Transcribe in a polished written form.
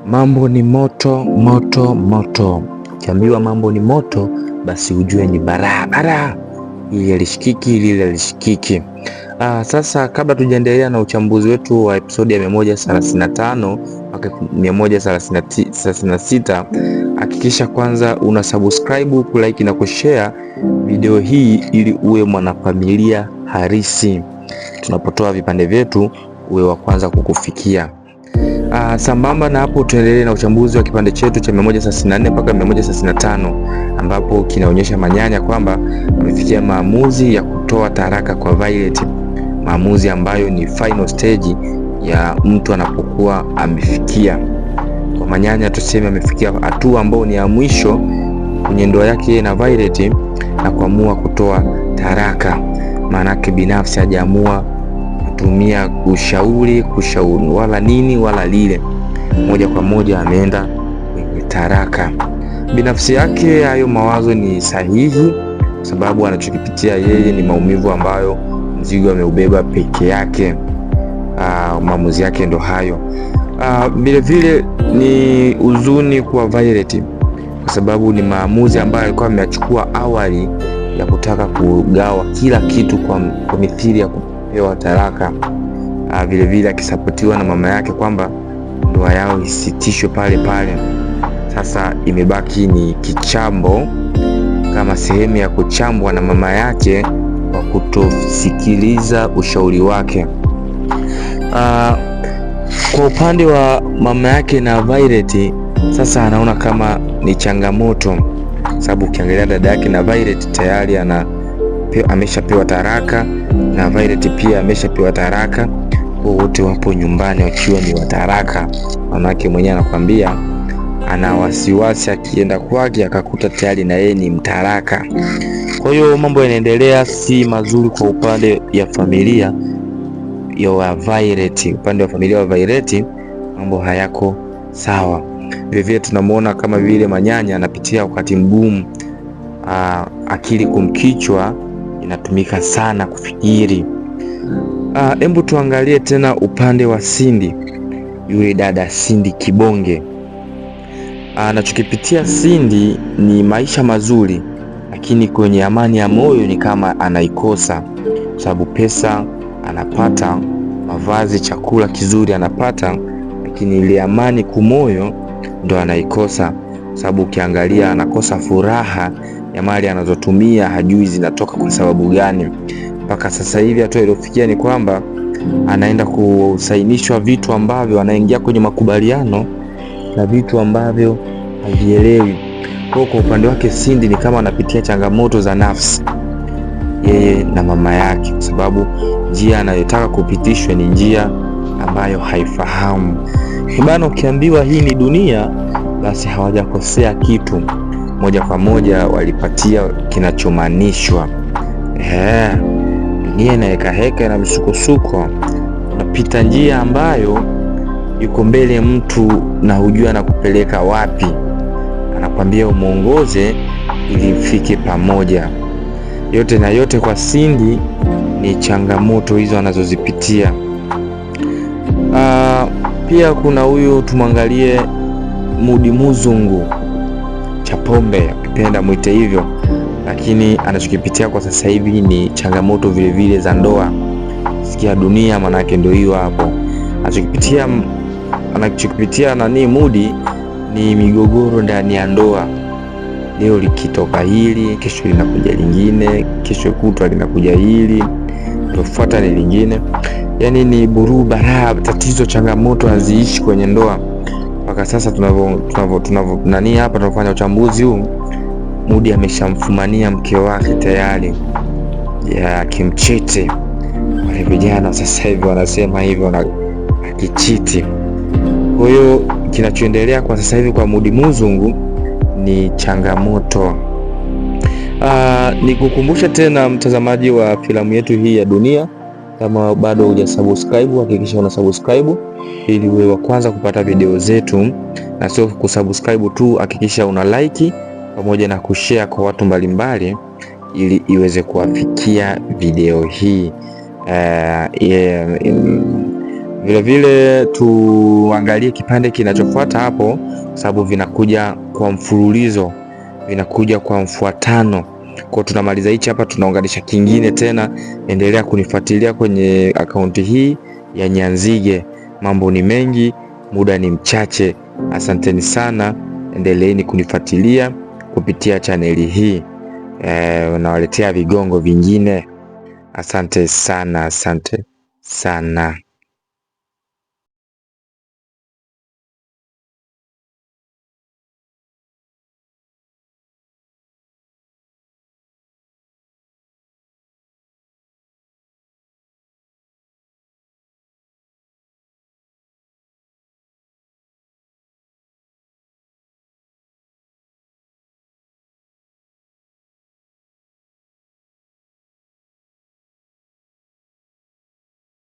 Mambo ni moto moto moto. Ukiambiwa mambo ni moto, basi ujue ni barabara. Ili alishikiki, lile alishikiki. Sasa kabla tujaendelea na uchambuzi wetu wa episodi ya 135 mpaka 136, hakikisha kwanza una subscribe, kulike na kushare video hii ili uwe mwanafamilia harisi. Tunapotoa vipande vyetu uwe wa kwanza kukufikia. Sambamba na hapo, tuendelee na uchambuzi wa kipande chetu cha 134 mpaka 135 ambapo kinaonyesha Manyanya kwamba amefikia maamuzi ya kutoa taraka kwa Violet, maamuzi ambayo ni final stage ya mtu anapokuwa amefikia. Kwa Manyanya tuseme amefikia hatua ambayo ni ya mwisho kwenye ndoa yake na Violet na kuamua kutoa taraka. Maana yake binafsi hajaamua kutumia kushauri wala nini wala lile, moja kwa moja ameenda kwenye taraka. Binafsi yake hayo mawazo ni sahihi, kwa sababu anachokipitia yeye ni maumivu ambayo mzigo ameubeba peke yake. Maamuzi yake ndo hayo. Vile vile ni huzuni kwa Violet, kwa sababu ni maamuzi ambayo alikuwa ameachukua awali ya kutaka kugawa kila kitu kwa mithili ya kupewa taraka. Vile vile akisapotiwa na mama yake kwamba ndoa yao isitishwe pale pale. Sasa imebaki ni kichambo kama sehemu ya kuchambwa na mama yake kwa kutosikiliza ushauri wake. Kwa upande wa mama yake na Violet, sasa anaona kama ni changamoto, sababu ukiangalia dada yake na Violet tayari ameshapewa taraka na Violet pia ameshapewa taraka. Wote wapo nyumbani wakiwa ni wataraka. Mamake mwenyewe anakuambia ana wasiwasi akienda kwake akakuta tayari na yeye ni mtaraka. Kwa hiyo mambo yanaendelea si mazuri kwa upande ya familia ya Violet. Upande wa familia wa Violet mambo hayako sawa. Vivyo tunamuona kama vile Manyanya anapitia wakati mgumu. Akili kumkichwa inatumika sana kufikiri. Hebu tuangalie tena upande wa Cindy, yule dada Cindy Kibonge. Anachokipitia Cindy ni maisha mazuri, lakini kwenye amani ya moyo ni kama anaikosa, sababu pesa anapata, mavazi, chakula kizuri anapata, lakini ile amani kumoyo ndo anaikosa, sababu ukiangalia anakosa furaha ya mali anazotumia, hajui zinatoka kwa sababu gani. Mpaka sasa hivi hatua iliyofikia ni kwamba anaenda kusainishwa vitu ambavyo anaingia kwenye makubaliano na vitu ambavyo havielewi. Kwa upande wake Cindy ni kama anapitia changamoto za nafsi yeye na mama yake, kwa sababu njia anayotaka kupitishwa ni njia ambayo haifahamu. Bana, ukiambiwa hii ni dunia, basi hawajakosea kitu, moja kwa moja walipatia kinachomanishwa. Dunia ina heka na msukosuko, unapita njia ambayo yuko mbele mtu na hujua anakupeleka wapi, anakwambia umuongoze ili mfike pamoja. Yote na yote kwa Cindy ni changamoto hizo anazozipitia. Pia kuna huyu tumwangalie Mudi Muzungu Chapombe, ukipenda mwite hivyo, lakini anachokipitia kwa sasa hivi ni changamoto vile vile za ndoa. Sikia dunia, manake ndio hiyo hapo. Anachokipitia nani Mudi ni migogoro ndani ya ndoa. Leo likitoka hili, kesho linakuja lingine, kesho kutwa linakuja hili, tofuata ni lingine. Yani ni burubara, tatizo, changamoto haziishi kwenye ndoa. Mpaka sasa tunafanya uchambuzi huu, Mudi ameshamfumania mke wake tayari ya kimchete. Wale vijana sasa hivi wanasema hivyo na akichiti. Kwa hiyo kinachoendelea kwa sasa hivi kwa Mudi Muzungu ni changamoto. Nikukumbusha tena mtazamaji wa filamu yetu hii ya Dunia, kama bado hujasubscribe hakikisha una subscribe ili uwe wa kwanza kupata video zetu, na sio kusubscribe tu, hakikisha una like pamoja na kushare kwa watu mbalimbali ili iweze kuwafikia video hii. Vilevile tuangalie kipande kinachofuata hapo, sababu vinakuja kwa mfululizo, vinakuja kwa mfuatano. Kwa tunamaliza hichi hapa, tunaunganisha kingine tena. Endelea kunifuatilia kwenye akaunti hii ya Nyanzige. Mambo ni mengi, muda ni mchache. Asanteni sana, endeleeni kunifuatilia kupitia chaneli hii. Nawaletea vigongo vingine. Asante sana, asante sana.